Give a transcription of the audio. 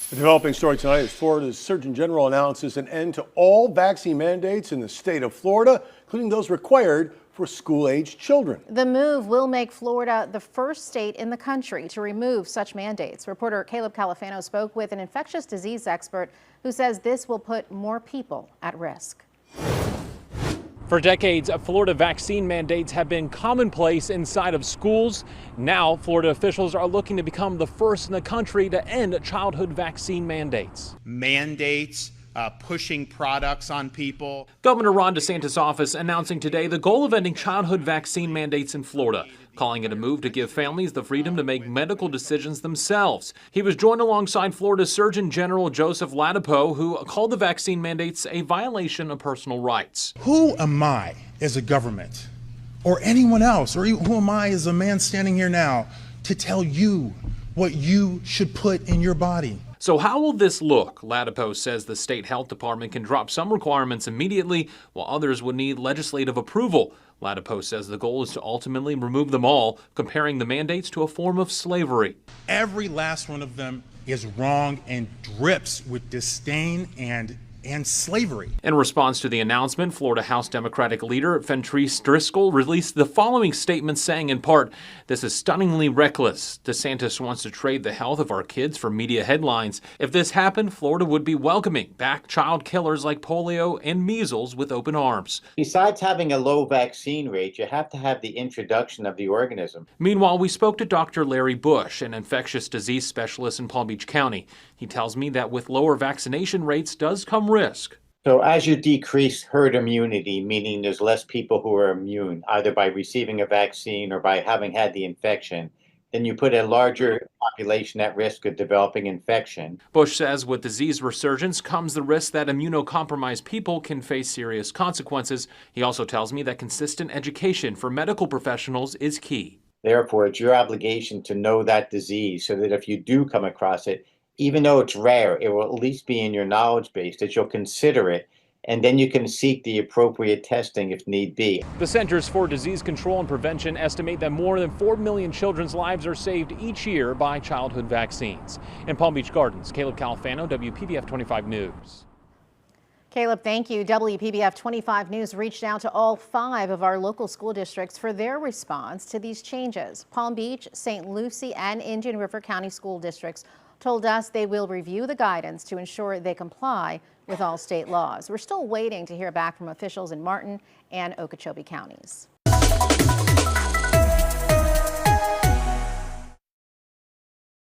The developing story tonight is Florida's Surgeon General announces an end to all vaccine mandates in the state of Florida, including those required for school-aged children. The move will make Florida the first state in the country to remove such mandates. Reporter Caleb Califano spoke with an infectious disease expert who says this will put more people at risk. For decades, Florida vaccine mandates have been commonplace inside of schools. Now, Florida officials are looking to become the first in the country to end childhood vaccine mandates. Pushing products on people. Governor Ron DeSantis' office announcing today the goal of ending childhood vaccine mandates in Florida, calling it a move to give families the freedom to make medical decisions themselves. He was joined alongside Florida's Surgeon General Joseph Ladapo, who called the vaccine mandates a violation of personal rights. Who am I as a government or anyone else, or who am I as a man standing here now to tell you what you should put in your body? So how will this look? Ladapo says the state health department can drop some requirements immediately, while others would need legislative approval. Ladapo says the goal is to ultimately remove them all, comparing the mandates to a form of slavery. Every last one of them is wrong and drips with disdain and slavery. In response to the announcement, Florida House Democratic leader Fentrice Driscoll released the following statement saying in part, "This is stunningly reckless. DeSantis wants to trade the health of our kids for media headlines. If this happened, Florida would be welcoming back child killers like polio and measles with open arms." Besides having a low vaccine rate, you have to have the introduction of the organism. Meanwhile, we spoke to Dr. Larry Bush, an infectious disease specialist in Palm Beach County. He tells me that with lower vaccination rates does come risk. So as you decrease herd immunity, meaning there's less people who are immune, either by receiving a vaccine or by having had the infection, then you put a larger population at risk of developing infection. Bush says with disease resurgence comes the risk that immunocompromised people can face serious consequences. He also tells me that consistent education for medical professionals is key. Therefore, it's your obligation to know that disease so that if you do come across it, even though it's rare, it will at least be in your knowledge base that you'll consider it, and then you can seek the appropriate testing if need be. The Centers for Disease Control and Prevention estimate that more than 4 million children's lives are saved each year by childhood vaccines. In Palm Beach Gardens, Caleb Califano, WPBF 25 News. Caleb, thank you. WPBF 25 News reached out to all 5 of our local school districts for their response to these changes. Palm Beach, St. Lucie, and Indian River County school districts told us they will review the guidance to ensure they comply with all state laws. We're still waiting to hear back from officials in Martin and Okeechobee counties.